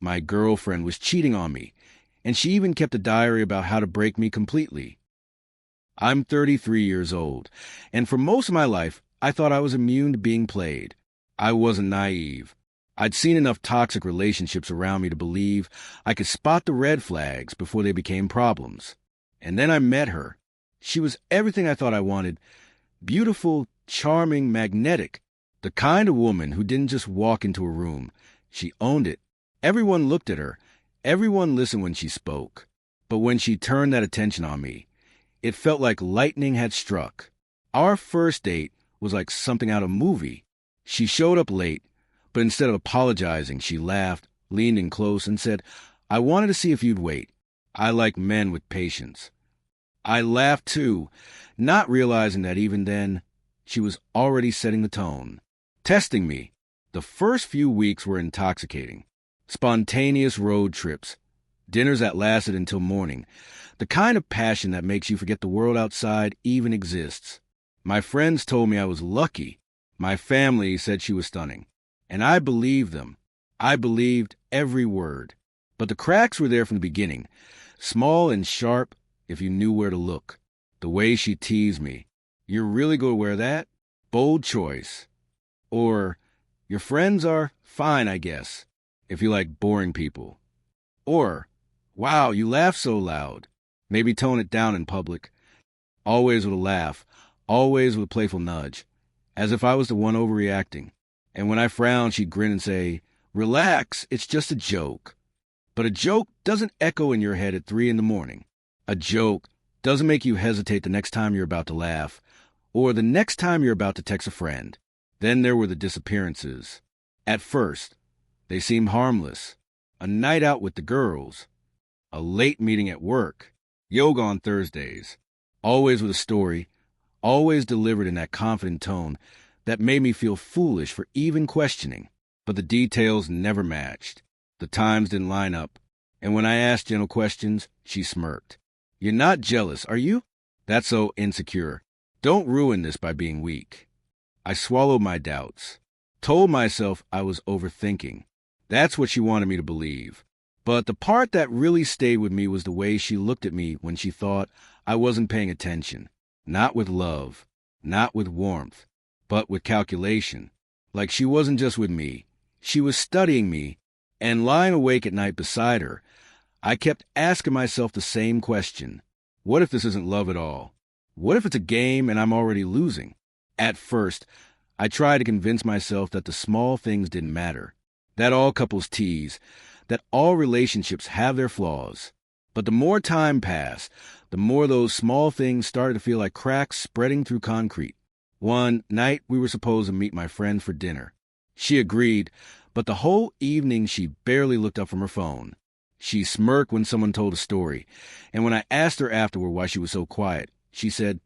My girlfriend was cheating on me, and she even kept a diary about how to break me completely. I'm 33 years old, and for most of my life, I thought I was immune to being played. I wasn't naive. I'd seen enough toxic relationships around me to believe I could spot the red flags before they became problems. And then I met her. She was everything I thought I wanted. Beautiful, charming, magnetic. The kind of woman who didn't just walk into a room. She owned it. Everyone looked at her. Everyone listened when she spoke. But when she turned that attention on me, it felt like lightning had struck. Our first date was like something out of a movie. She showed up late, but instead of apologizing, she laughed, leaned in close, and said, "I wanted to see if you'd wait. I like men with patience." I laughed too, not realizing that even then, she was already setting the tone, testing me. The first few weeks were intoxicating. Spontaneous road trips, dinners that lasted until morning, the kind of passion that makes you forget the world outside even exists. My friends told me I was lucky. My family said she was stunning. And I believed them. I believed every word. But the cracks were there from the beginning, small and sharp if you knew where to look. The way she teased me. "You're really going to wear that? Bold choice." Or, "Your friends are fine, I guess, if you like boring people." Or, "Wow, you laugh so loud. Maybe tone it down in public." Always with a laugh, always with a playful nudge, as if I was the one overreacting. And when I frowned, she'd grin and say, "Relax, it's just a joke." But a joke doesn't echo in your head at 3 a.m. A joke doesn't make you hesitate the next time you're about to laugh, or the next time you're about to text a friend. Then there were the disappearances. At first, they seemed harmless. A night out with the girls, a late meeting at work, yoga on Thursdays, always with a story, always delivered in that confident tone that made me feel foolish for even questioning. But the details never matched. The times didn't line up. And when I asked gentle questions, she smirked. "You're not jealous, are you? That's so insecure. Don't ruin this by being weak." I swallowed my doubts, told myself I was overthinking. That's what she wanted me to believe. But the part that really stayed with me was the way she looked at me when she thought I wasn't paying attention. Not with love, not with warmth, but with calculation. Like she wasn't just with me. She was studying me, and lying awake at night beside her, I kept asking myself the same question. What if this isn't love at all? What if it's a game and I'm already losing? At first, I tried to convince myself that the small things didn't matter, that all couples tease, that all relationships have their flaws. But the more time passed, the more those small things started to feel like cracks spreading through concrete. One night, we were supposed to meet my friend for dinner. She agreed, but the whole evening she barely looked up from her phone. She smirked when someone told a story, and when I asked her afterward why she was so quiet, she said,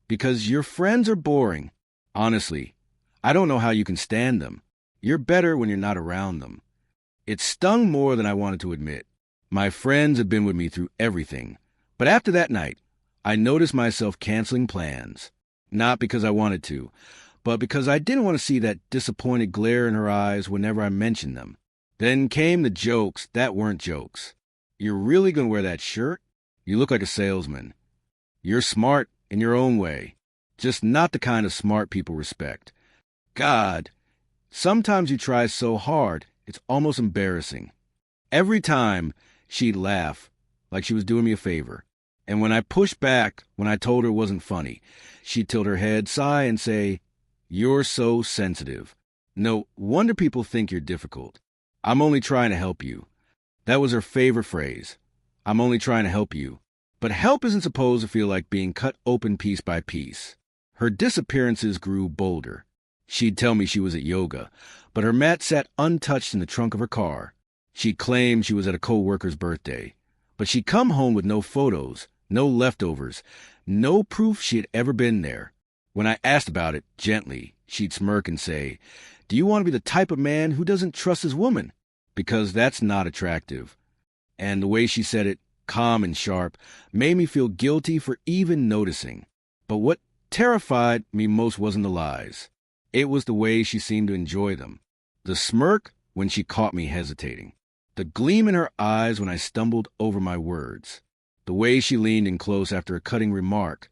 "Because your friends are boring. Honestly, I don't know how you can stand them. You're better when you're not around them." It stung more than I wanted to admit. My friends had been with me through everything. But after that night, I noticed myself canceling plans. Not because I wanted to, but because I didn't want to see that disappointed glare in her eyes whenever I mentioned them. Then came the jokes that weren't jokes. "You're really going to wear that shirt? You look like a salesman. You're smart in your own way, just not the kind of smart people respect. God, sometimes you try so hard, it's almost embarrassing." Every time, she'd laugh, like she was doing me a favor. And when I pushed back, when I told her it wasn't funny, she'd tilt her head, sigh, and say, "You're so sensitive. No wonder people think you're difficult. I'm only trying to help you." That was her favorite phrase. "I'm only trying to help you." But help isn't supposed to feel like being cut open piece by piece. Her disappearances grew bolder. She'd tell me she was at yoga, but her mat sat untouched in the trunk of her car. She'd claim she was at a co-worker's birthday, but she'd come home with no photos, no leftovers, no proof she had ever been there. When I asked about it, gently, she'd smirk and say, "Do you want to be the type of man who doesn't trust his woman? Because that's not attractive." And the way she said it, calm and sharp, made me feel guilty for even noticing. But what terrified me most wasn't the lies. It was the way she seemed to enjoy them. The smirk when she caught me hesitating. The gleam in her eyes when I stumbled over my words. The way she leaned in close after a cutting remark,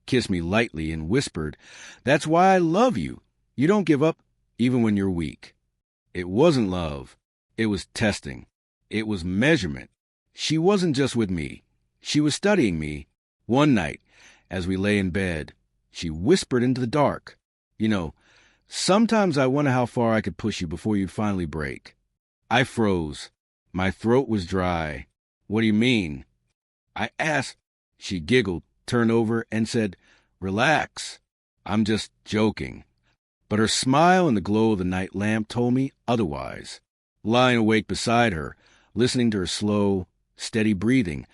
kissed me lightly and whispered, "That's why I love you. You don't give up even when you're weak." It wasn't love. It was testing. It was measurement. She wasn't just with me. She was studying me. One night, as we lay in bed, she whispered into the dark, "Sometimes I wonder how far I could push you before you'd finally break." I froze. My throat was dry. "What do you mean?" I asked. She giggled, turned over, and said, "Relax. I'm just joking." But her smile and the glow of the night lamp told me otherwise. Lying awake beside her, listening to her slow, steady breathing,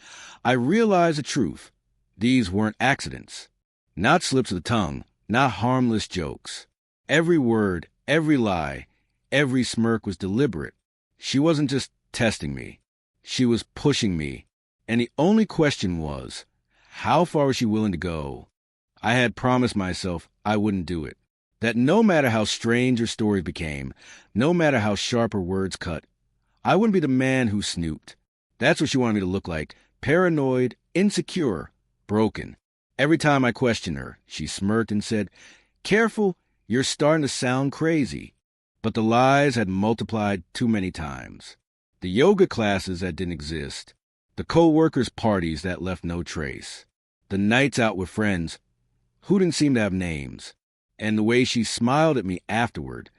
I realized the truth. These weren't accidents. Not slips of the tongue, not harmless jokes. Every word, every lie, every smirk was deliberate. She wasn't just testing me. She was pushing me. And the only question was, how far was she willing to go? I had promised myself I wouldn't do it. That no matter how strange her story became, no matter how sharp her words cut, I wouldn't be the man who snooped. That's what she wanted me to look like: paranoid, insecure, broken. Every time I questioned her, she smirked and said, "Careful, you're starting to sound crazy." But the lies had multiplied too many times. The yoga classes that didn't exist, the co-workers' parties that left no trace, the nights out with friends who didn't seem to have names, and the way she smiled at me afterward,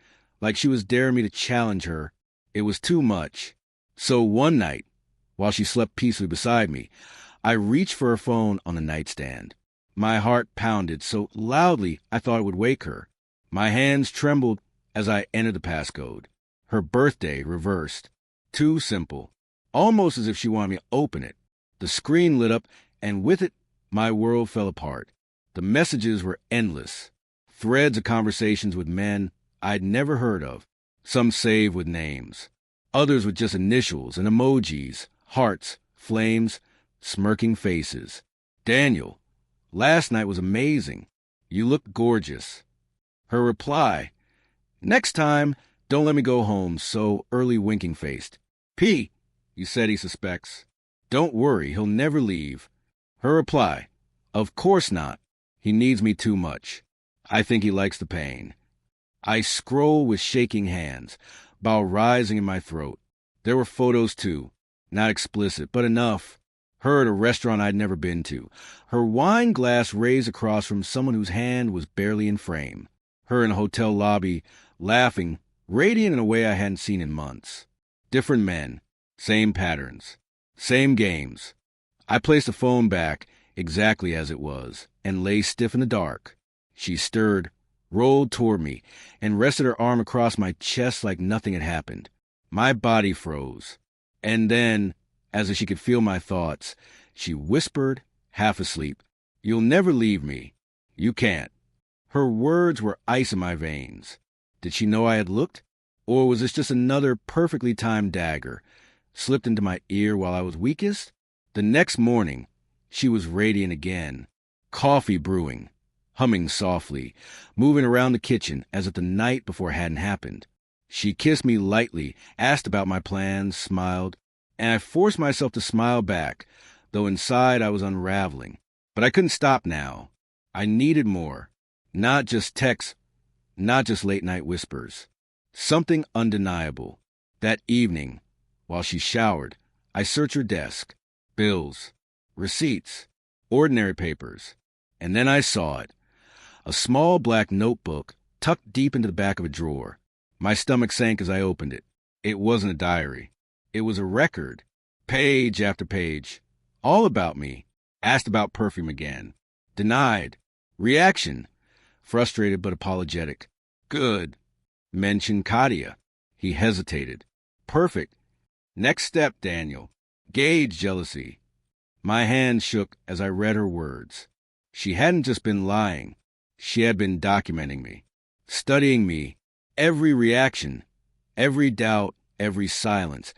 like she was daring me to challenge her, it was too much. So one night, while she slept peacefully beside me, I reached for her phone on the nightstand. My heart pounded so loudly I thought it would wake her. My hands trembled as I entered the passcode. Her birthday reversed. Too simple. Almost as if she wanted me to open it. The screen lit up, and with it, my world fell apart. The messages were endless. Threads of conversations with men I'd never heard of. Some saved with names. Others with just initials and emojis, hearts, flames, smirking faces. "Daniel, last night was amazing. You looked gorgeous." Her reply, "Next time, don't let me go home so early, winking-faced." "P, you said he suspects. Don't worry, he'll never leave." Her reply, "Of course not. He needs me too much. I think he likes the pain." I scroll with shaking hands, bile rising in my throat. There were photos too, not explicit, but enough. Her at a restaurant I'd never been to. Her wine glass raised across from someone whose hand was barely in frame. Her in a hotel lobby, laughing, radiant in a way I hadn't seen in months. Different men, same patterns, same games. I placed the phone back exactly as it was and lay stiff in the dark. She stirred, rolled toward me, and rested her arm across my chest like nothing had happened. My body froze. And then, as if she could feel my thoughts, she whispered, half asleep, "You'll never leave me. You can't." Her words were ice in my veins. Did she know I had looked? Or was this just another perfectly timed dagger, slipped into my ear while I was weakest? The next morning, she was radiant again. Coffee brewing, humming softly, moving around the kitchen as if the night before hadn't happened. She kissed me lightly, asked about my plans, smiled, and I forced myself to smile back, though inside I was unraveling. But I couldn't stop now. I needed more. Not just texts, not just late-night whispers. Something undeniable. That evening, while she showered, I searched her desk. Bills, receipts, ordinary papers. And then I saw it. A small black notebook tucked deep into the back of a drawer. My stomach sank as I opened it. It wasn't a diary. It was a record. Page after page. All about me. Asked about perfume again. Denied. Reaction. Frustrated but apologetic. Good. Mentioned Katia. He hesitated. Perfect. Next step, Daniel. Gauge jealousy. My hand shook as I read her words. She hadn't just been lying. She had been documenting me. Studying me. Every reaction. Every doubt. Every silence.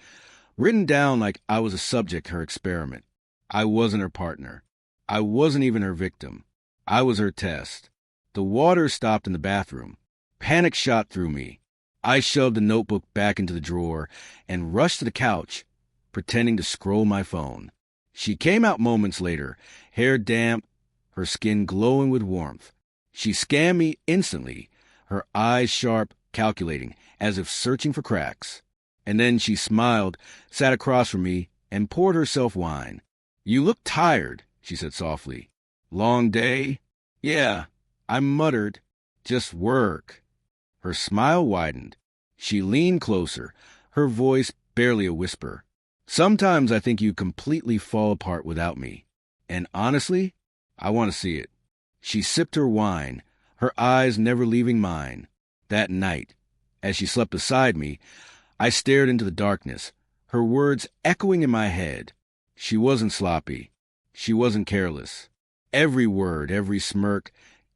Written down like I was a subject her experiment. I wasn't her partner. I wasn't even her victim. I was her test. The water stopped in the bathroom. Panic shot through me. I shoved the notebook back into the drawer and rushed to the couch, pretending to scroll my phone. She came out moments later, hair damp, her skin glowing with warmth. She scanned me instantly, her eyes sharp, calculating, as if searching for cracks. And then she smiled, sat across from me, and poured herself wine. "You look tired," she said softly. "Long day?" "Yeah," I muttered. "Just work." Her smile widened. She leaned closer, her voice barely a whisper. "Sometimes I think you completely fall apart without me. And honestly, I want to see it." She sipped her wine, her eyes never leaving mine. That night, as she slept beside me, I stared into the darkness, her words echoing in my head. She wasn't sloppy. She wasn't careless. Every word, every smirk,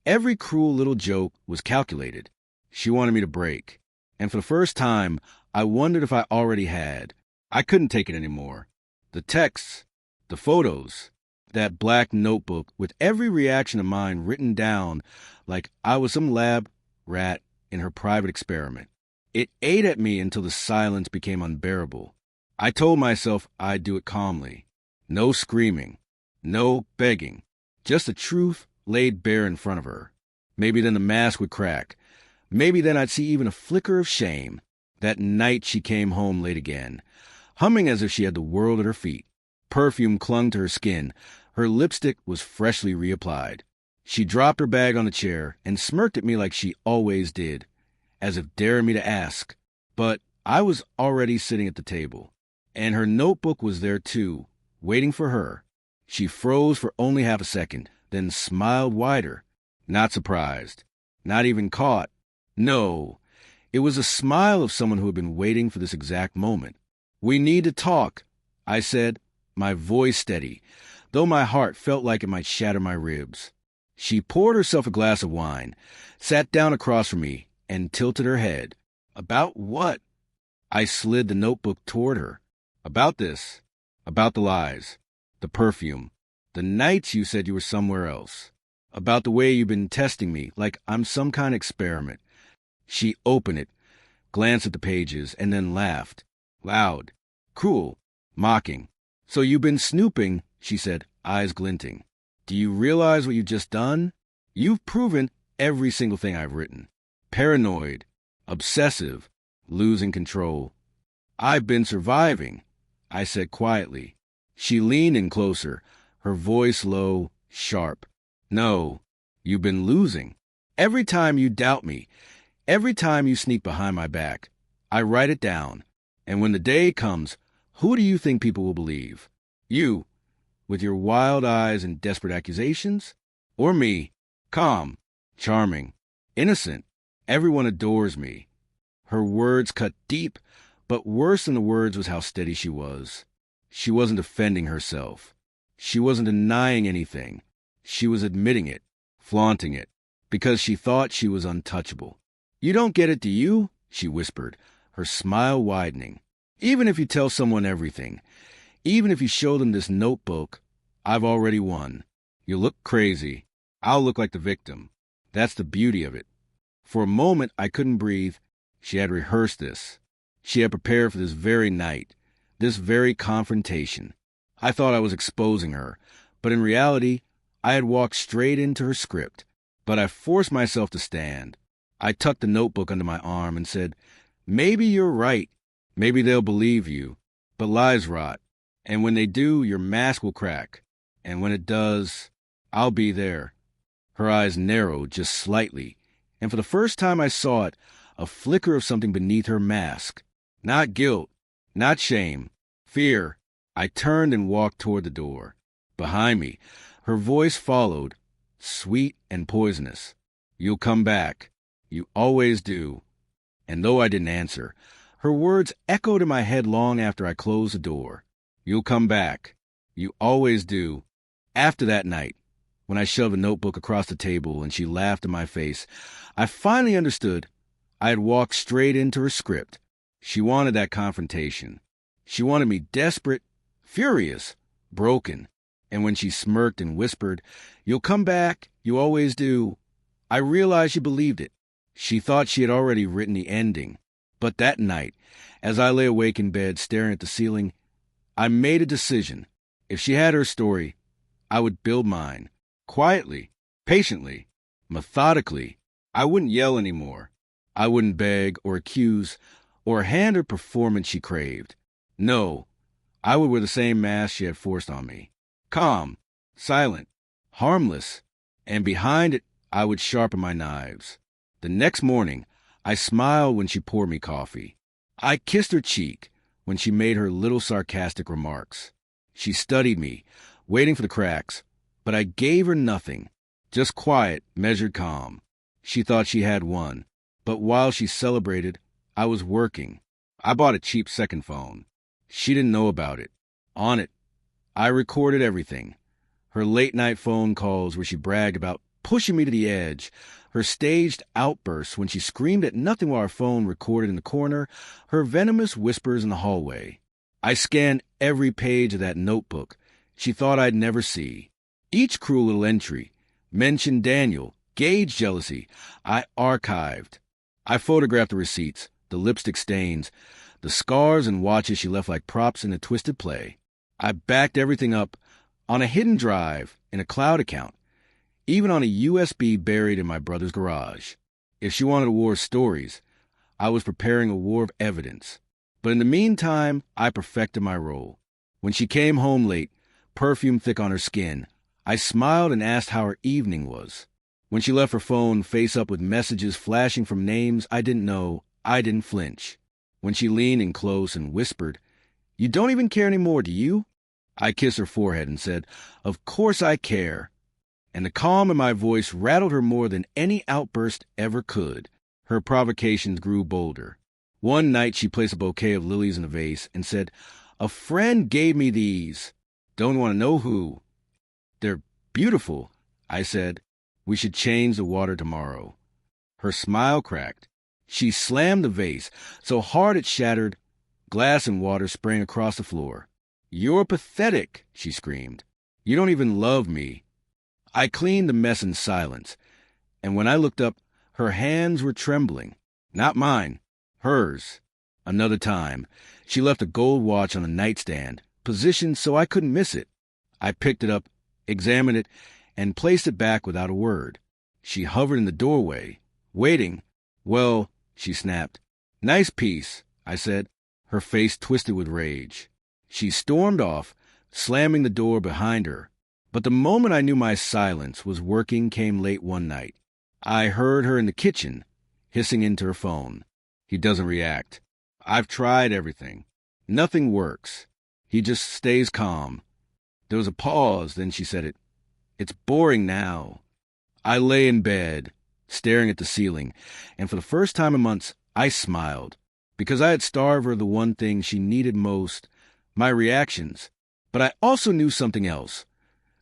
every cruel little joke was calculated. She wanted me to break. And for the first time, I wondered if I already had. I couldn't take it anymore. The texts, the photos, that black notebook with every reaction of mine written down like I was some lab rat in her private experiment. It ate at me until the silence became unbearable. I told myself I'd do it calmly. No screaming, no begging, just the truth laid bare in front of her. Maybe then the mask would crack. Maybe then I'd see even a flicker of shame. That night she came home late again, humming as if she had the world at her feet. Perfume clung to her skin. Her lipstick was freshly reapplied. She dropped her bag on the chair and smirked at me like she always did, as if daring me to ask. But I was already sitting at the table, and her notebook was there too, waiting for her. She froze for only half a second, then smiled wider. Not surprised. Not even caught. No, it was a smile of someone who had been waiting for this exact moment. "We need to talk," I said, my voice steady, though my heart felt like it might shatter my ribs. She poured herself a glass of wine, sat down across from me, and tilted her head. "About what?" I slid the notebook toward her. "About this. About the lies. The perfume. The nights you said you were somewhere else. About the way you've been testing me like I'm some kind of experiment." She opened it, glanced at the pages, and then laughed. Loud, cruel, mocking. "So you've been snooping," she said, eyes glinting. "Do you realize what you've just done? You've proven every single thing I've written. Paranoid, obsessive, losing control. I've been surviving," I said quietly. She leaned in closer, her voice low, sharp. "No, you've been losing. Every time you doubt me, every time you sneak behind my back, I write it down. And when the day comes, who do you think people will believe? You, with your wild eyes and desperate accusations? Or me, calm, charming, innocent? Everyone adores me." Her words cut deep, but worse than the words was how steady she was. She wasn't defending herself. She wasn't denying anything. She was admitting it, flaunting it, because she thought she was untouchable. "You don't get it, do you?" she whispered, her smile widening. "Even if you tell someone everything, even if you show them this notebook, I've already won. You'll look crazy. I'll look like the victim. That's the beauty of it." For a moment, I couldn't breathe. She had rehearsed this. She had prepared for this very night, this very confrontation. I thought I was exposing her, but in reality, I had walked straight into her script. But I forced myself to stand. I tucked the notebook under my arm and said, "Maybe you're right. Maybe they'll believe you. But lies rot. And when they do, your mask will crack. And when it does, I'll be there." Her eyes narrowed just slightly, and for the first time I saw it, a flicker of something beneath her mask. Not guilt, not shame, fear. I turned and walked toward the door. Behind me, her voice followed, sweet and poisonous. "You'll come back. You always do." And though I didn't answer, her words echoed in my head long after I closed the door. "You'll come back. You always do." After that night, when I shoved a notebook across the table and she laughed in my face, I finally understood. I had walked straight into her script. She wanted that confrontation. She wanted me desperate, furious, broken. And when she smirked and whispered, "You'll come back, you always do," I realized she believed it. She thought she had already written the ending. But that night, as I lay awake in bed staring at the ceiling, I made a decision. If she had her story, I would build mine. Quietly, patiently, methodically. I wouldn't yell anymore. I wouldn't beg or accuse or hand her performance she craved. No, I would wear the same mask she had forced on me. Calm, silent, harmless, and behind it, I would sharpen my knives. The next morning, I smiled when she poured me coffee. I kissed her cheek when she made her little sarcastic remarks. She studied me, waiting for the cracks, but I gave her nothing, just quiet, measured calm. She thought she had won, but while she celebrated, I was working. I bought a cheap second phone. She didn't know about it. On it, I recorded everything. Her late-night phone calls where she bragged about pushing me to the edge, her staged outbursts when she screamed at nothing while her phone recorded in the corner, her venomous whispers in the hallway. I scanned every page of that notebook she thought I'd never see. Each cruel little entry mentioned Daniel, Gage jealousy. I archived. I photographed the receipts, the lipstick stains, the scars and watches she left like props in a twisted play. I backed everything up on a hidden drive in a cloud account, even on a USB buried in my brother's garage. If she wanted a war of stories, I was preparing a war of evidence. But in the meantime, I perfected my role. When she came home late, perfume thick on her skin, I smiled and asked how her evening was. When she left her phone face up with messages flashing from names I didn't know, I didn't flinch. When she leaned in close and whispered, "You don't even care anymore, do you?" I kissed her forehead and said, "Of course I care." And the calm in my voice rattled her more than any outburst ever could. Her provocations grew bolder. One night she placed a bouquet of lilies in a vase and said, "A friend gave me these. Don't want to know who. They're beautiful." I said, "We should change the water tomorrow." Her smile cracked. She slammed the vase so hard it shattered. Glass and water sprang across the floor. "You're pathetic," she screamed. "You don't even love me." I cleaned the mess in silence, and when I looked up, her hands were trembling. Not mine, hers. Another time, she left a gold watch on the nightstand, positioned so I couldn't miss it. I picked it up, examined it, and placed it back without a word. She hovered in the doorway, waiting. "Well," she snapped. "Nice piece," I said. Her face twisted with rage. She stormed off, slamming the door behind her. But the moment I knew my silence was working came late one night. I heard her in the kitchen, hissing into her phone. "He doesn't react. I've tried everything. Nothing works. He just stays calm." There was a pause, then she said it. "It's boring now." I lay in bed, staring at the ceiling, and for the first time in months, I smiled, because I had starved her the one thing she needed most, my reactions. But I also knew something else.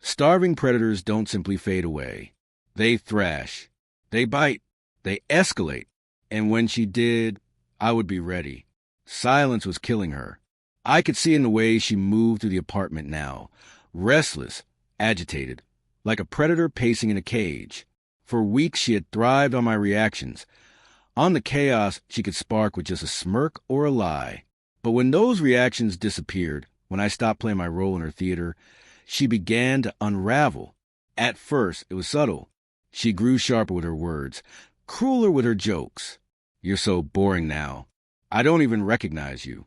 Starving predators don't simply fade away. They thrash. They bite. They escalate. And when she did, I would be ready. Silence was killing her. I could see in the way she moved through the apartment now, restless, agitated, like a predator pacing in a cage. For weeks she had thrived on my reactions, on the chaos she could spark with just a smirk or a lie. But when those reactions disappeared, when I stopped playing my role in her theater, she began to unravel. At first, it was subtle. She grew sharper with her words, crueler with her jokes. "You're so boring now. I don't even recognize you."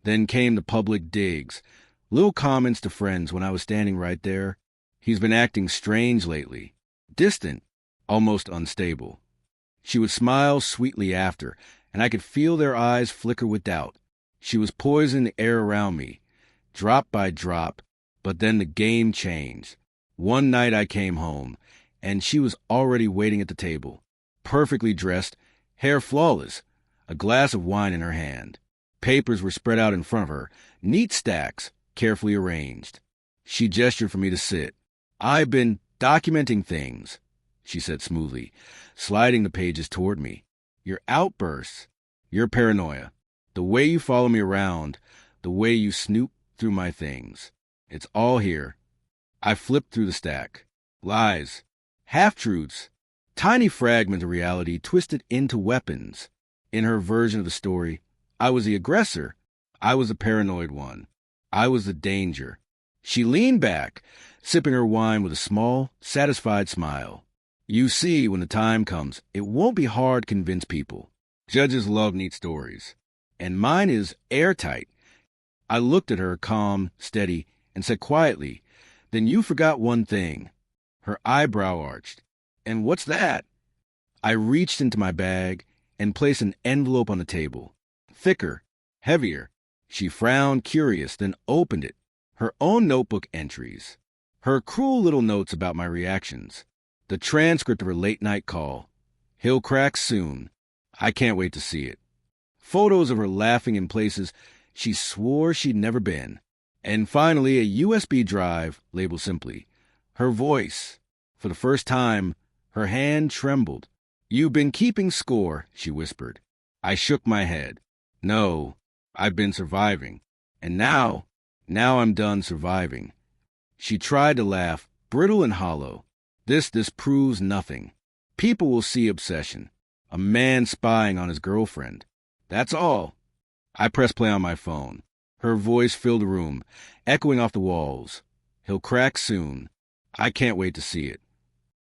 Then came the public digs, little comments to friends when I was standing right there. "He's been acting strange lately. Distant, almost unstable." She would smile sweetly after, and I could feel their eyes flicker with doubt. She was poisoning the air around me, drop by drop. But then the game changed. One night I came home, and she was already waiting at the table, perfectly dressed, hair flawless, a glass of wine in her hand. Papers were spread out in front of her, neat stacks, carefully arranged. She gestured for me to sit. "I've been documenting things," she said smoothly, sliding the pages toward me. "Your outbursts, your paranoia, the way you follow me around, the way you snoop through my things. It's all here." I flipped through the stack. Lies, half-truths, tiny fragments of reality twisted into weapons. In her version of the story, I was the aggressor. I was the paranoid one. I was the danger. She leaned back, sipping her wine with a small, satisfied smile. You see, when the time comes, it won't be hard to convince people. Judges love neat stories. And mine is airtight. I looked at her, calm, steady, and said quietly, "Then you forgot one thing." Her eyebrow arched. "And what's that?" I reached into my bag and placed an envelope on the table. Thicker, heavier. She frowned, curious, then opened it. Her own notebook entries. Her cruel little notes about my reactions. The transcript of her late-night call. "He'll crack soon. I can't wait to see it." Photos of her laughing in places she swore she'd never been. And finally, a USB drive labeled simply, "Her voice." For the first time, her hand trembled. "You've been keeping score," she whispered. I shook my head. "No, I've been surviving. And now I'm done surviving." She tried to laugh, brittle and hollow. This proves nothing. People will see obsession. A man spying on his girlfriend. That's all. I pressed play on my phone. Her voice filled the room, echoing off the walls. "He'll crack soon. I can't wait to see it."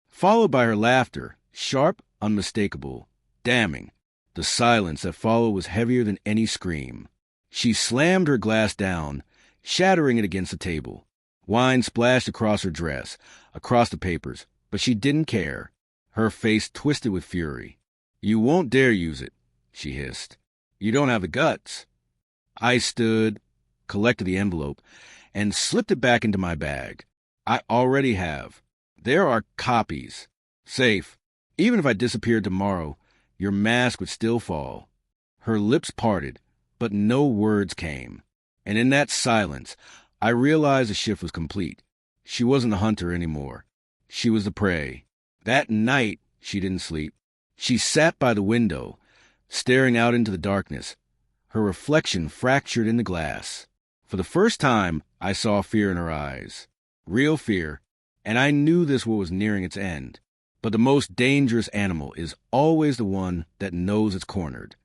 Followed by her laughter, sharp, unmistakable, damning. The silence that followed was heavier than any scream. She slammed her glass down, shattering it against the table. Wine splashed across her dress, across the papers, but she didn't care. Her face twisted with fury. "You won't dare use it," she hissed. "You don't have the guts." I stood, collected the envelope, and slipped it back into my bag. "I already have. There are copies. Safe. Even if I disappeared tomorrow, your mask would still fall." Her lips parted, but no words came. And in that silence, I realized the shift was complete. She wasn't the hunter anymore. She was the prey. That night, she didn't sleep. She sat by the window, staring out into the darkness, her reflection fractured in the glass. For the first time, I saw fear in her eyes. Real fear, and I knew this was nearing its end. But the most dangerous animal is always the one that knows it's cornered.